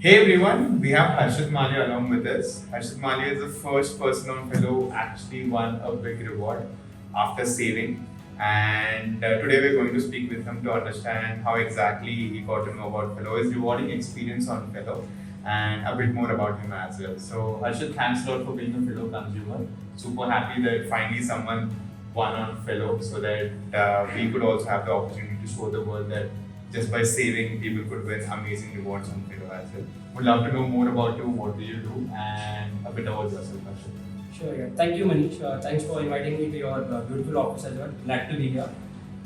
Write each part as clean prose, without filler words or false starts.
Hey everyone, we have Harshit Malia along with us. Harshit Malia is the first person on Fellow actually won a big reward after saving. And today we're going to speak with him to understand how exactly he got to know about Fellow, his rewarding experience on Fellow, and a bit more about him as well. So Harshit, thanks a lot for being a Fellow consumer. Super happy that finally someone won on Fellow so that we could also have the opportunity to show the world that just by saving, people could win amazing rewards on Fellow as well. Would love to know more about you, what do you do, and a bit about yourself, Harshit. Sure, yeah. Thank you, Manish. Thanks for inviting me to your beautiful office as well. Glad to be here.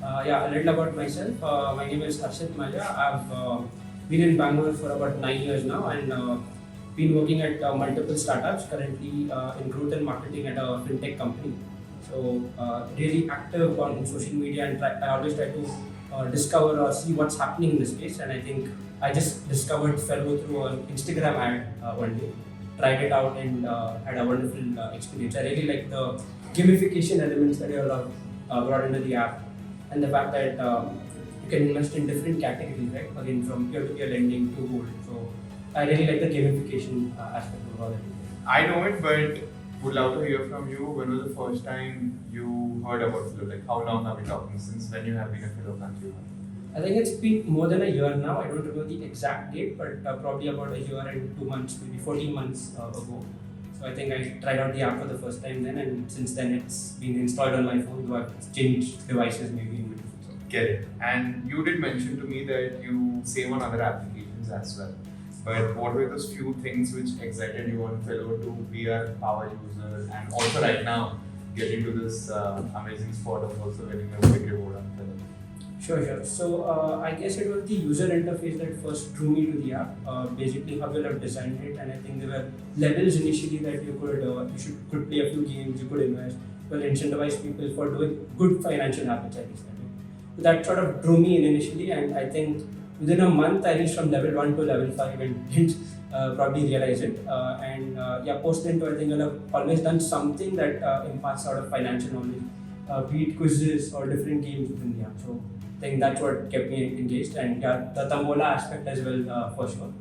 Yeah, a little about myself. My name is Harshit Maya. I've been in Bangalore for about 9 years now and been working at multiple startups, currently in growth and marketing at a fintech company. So, really active on social media and I always try to discover or see what's happening in the space. And I think I just discovered Fellow through an Instagram ad one day, tried it out and had a wonderful experience. I really like the gamification elements that you all have brought into the app, and the fact that you can invest in different categories, right? Again, from peer-to-peer lending to gold. So I really like the gamification aspect of all of it. I know it, but would love to hear from you. When was the first time you heard about Fellow? Like, how long are we talking since when you have been a Fellow consumer? I think it's been more than a year now. I don't remember the exact date, but probably about a year and 2 months, maybe 14 months ago. So I think I tried out the app for the first time then, and since then it's been installed on my phone. Though I've changed devices maybe in between. So. Get it. And you did mention to me that you save on other applications as well. But what were those few things which excited you on Fellow to be a power user and also right now get into this amazing spot of also getting a big reward on Fellow? Sure. So I guess it was the user interface that first drew me to the app. Basically, how you have designed it, and I think there were levels initially that you could play a few games, you could invest, well incentivize people for doing good financial habits. I guess so that sort of drew me in initially, and I think within a month I reached from level 1 to level 5 and didn't probably realize it. Post then I think I've always done something that imparts sort of financial knowledge, be it quizzes or different games within the app. So I think that's what kept me engaged, and the Tambola aspect as well for sure.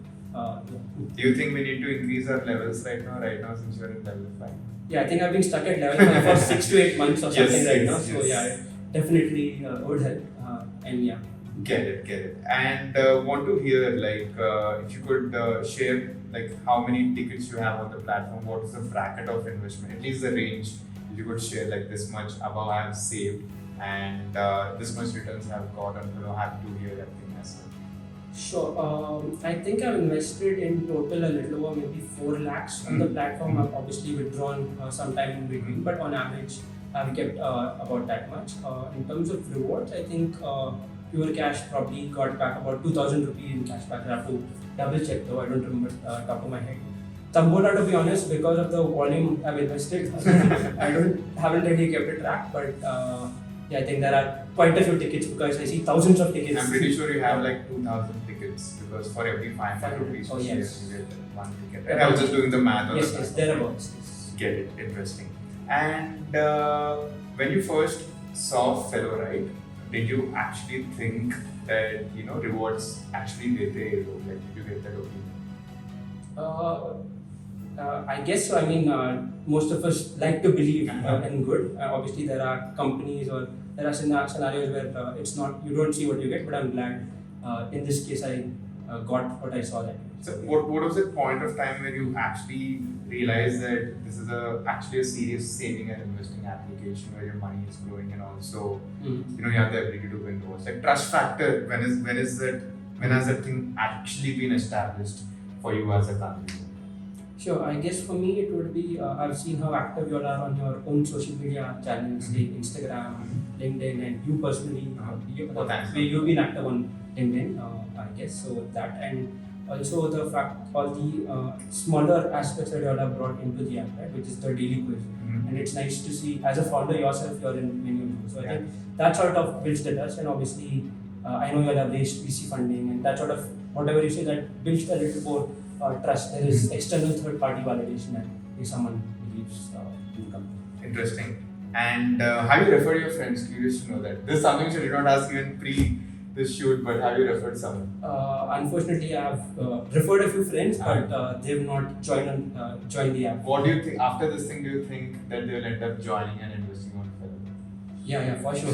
Do you think we need to increase our levels right now? Right now, since you're in level 5. Yeah, I think I've been stuck at level 5 for 6 to 8 months or something right now. Yes. So yeah, it definitely would help. And yeah. Get it. And want to hear like if you could share like how many tickets you have on the platform. What is the bracket of investment? At least the range. If you could share like this much above I have saved and this much returns I have got, and happy to hear that thing as well. Sure. I think I've invested in total a little over maybe 4 lakhs on the platform. I've obviously withdrawn sometime in between, but on average, I've kept about that much. In terms of rewards, I think Pure Cash probably got back about 2,000 rupees in cash back. I have to double check though, I don't remember top of my head. Tambola, to be honest, because of the volume I've invested, haven't really kept a track, but I think there are quite a few tickets because I see thousands of tickets. I'm pretty sure you have like 2,000 tickets because for every 500 rupees you yes. get one ticket. Right? I was just doing the math on Yes, that. thereabouts. Get it, interesting. And when you first saw Fellow, right, did you actually think that rewards actually did they like did you get that opinion? I guess so. I mean, most of us like to believe in good. Obviously, there are companies or there are scenarios where it's not, you don't see what you get, but I'm glad in this case I got what I saw that. So what was the point of time when you actually realized that this is actually a serious saving and investing application where your money is growing and also you have the ability to win rewards? Like trust factor, when has that thing actually been established for you as a consumer? Sure, I guess for me it would be I've seen how active you all are on your own social media channels, like Instagram, LinkedIn, and you personally, you've been active on LinkedIn, I guess. So that, and also the fact all the smaller aspects that you all have brought into the app, right, which is the daily quiz, and it's nice to see as a founder yourself you're in many of those. So I think that sort of builds the trust, and obviously I know you all have raised VC funding, and that sort of whatever you say that builds a little more trust. There is external third-party validation that if someone believes in the company. Interesting. And have you referred your friends? Curious to know that. This is something which I did not ask you in this shoot, but have you referred someone? Unfortunately, I have referred a few friends, but they have not joined the app. What do you think after this thing? Do you think that they will end up joining and investing on Fello? Yeah, for sure.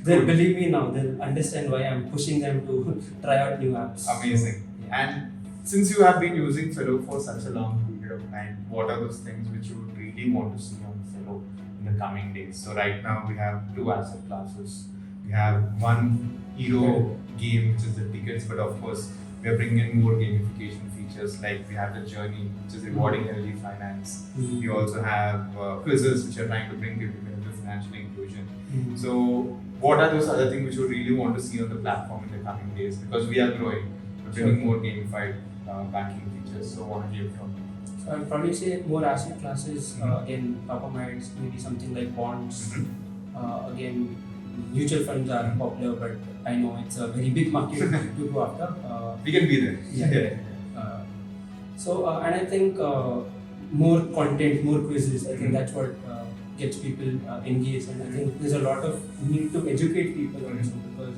They'll believe me now. They'll understand why I'm pushing them to try out new apps. Amazing. Yeah. And since you have been using Fello for such a long period of time, what are those things which you would really want to see on Fello in the coming days? So right now we have 2 asset classes. We have one hero game, which is the tickets, but of course we are bringing in more gamification features, like we have the journey, which is rewarding healthy finance. We also have quizzes, which are trying to bring people into financial inclusion. So what are those other things which you really want to see on the platform in the coming days? Because we are growing, we're bringing more gamified banking features. So what do you from you? So I'd probably say more asset classes. Again, top of my head, maybe something like bonds. Again, mutual funds are popular, but I know it's a very big market to go after. We can be there. And I think more content, more quizzes. I think that's what gets people engaged, and I think there's a lot of need to educate people also, because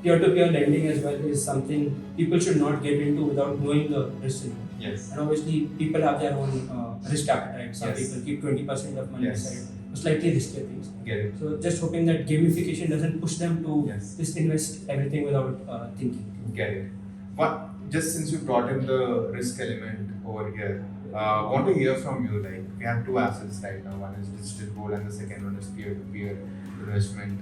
peer-to-peer lending as well is something people should not get into without knowing the risk involved. Yes. And obviously, people have their own risk appetite. Some people keep 20% of money aside for slightly riskier things. Get it. So just hoping that gamification doesn't push them to just invest everything without thinking. Get it. But just since you brought in the risk element over here, want to hear from you. Like, we have 2 assets right now. One is digital gold, and the second one is peer-to-peer investment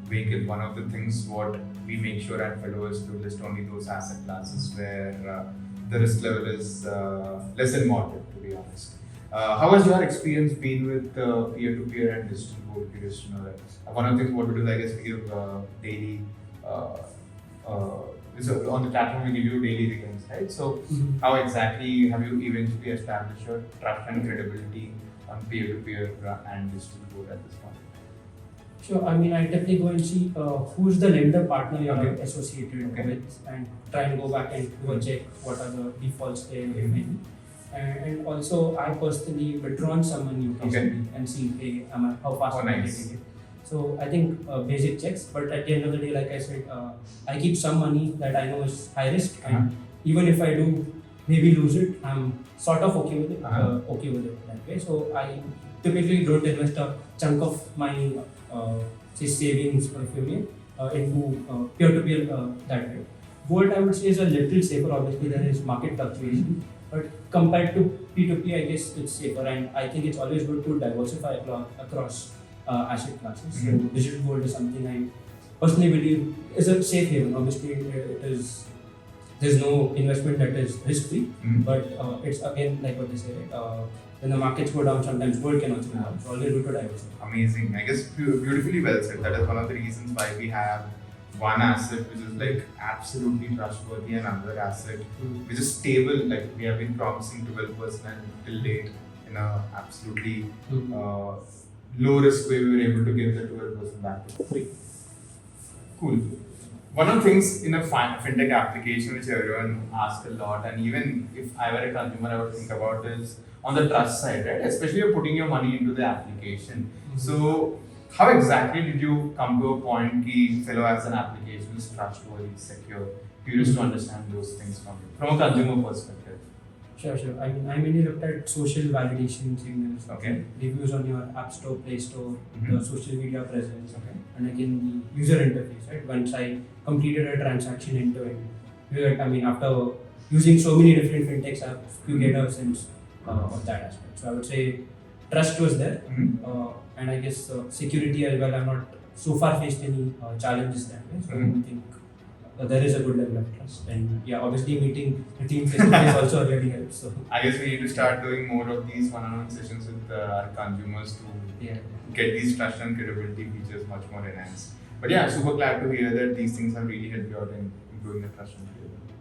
vehicle. One of the things what we make sure at Fello is to list only those asset classes where the risk level is less than moderate, to be honest. How has your experience been with peer-to-peer and digital gold? Curious to know that. One of the things what we do is, I guess, we give daily. So on the platform, we give you daily returns, right? So, how exactly have you eventually established your trust and credibility on peer-to-peer and digital gold at this point? Sure. I mean, I definitely go and see who's the lender partner you're associated with, and try and go back and do a check what are the defaults there, if any. And also, I personally withdrawn some money occasionally and see, hey, how fast am I getting it. So I think basic checks, but at the end of the day, like I said, I keep some money that I know is high risk, and even if I do maybe lose it, I'm sort of okay with it. That way. So I typically don't invest a chunk of my say savings, if you may, into peer-to-peer that way. Gold, I would say, is a little safer. Obviously, there is market fluctuation, but compared to P2P, I guess it's safer, and I think it's always good to diversify across asset classes. So digital gold is something I personally believe is a safe haven. Obviously, there's no investment that is risk-free, but it's again like what they say, when the markets go down, sometimes gold can also go down. So always good to diversify. Amazing. I guess beautifully well said. That is one of the reasons why we have one asset which is like absolutely trustworthy and another asset which is stable. Like we have been promising 12% and till date in a absolutely low risk way we were able to get the 12% back to free. Cool. One of the things in a fintech application which everyone asks a lot, and even if I were a consumer, I would think about is on the trust side, right? Especially you're putting your money into the application. So, how exactly did you come to a point that Fello as an application is trustworthy, secure? Curious to understand those things from a consumer perspective. Sure. I mean, I mainly looked at social validation signals, reviews on your App Store, Play Store, the social media presence, and again the user interface. Right, once I completed a transaction end to end, I mean, after using so many different fintechs, I have to get a sense of that aspect. So I would say trust was there, and I guess security as well. I'm not so far faced any challenges that way. So I think there is a good level of trust, and obviously meeting the team face to face also really helps. So I guess we need to start doing more of these one-on-one sessions with our consumers to get these trust and credibility features much more enhanced. But super glad to hear that these things have really helped you out in improving the trust and credibility.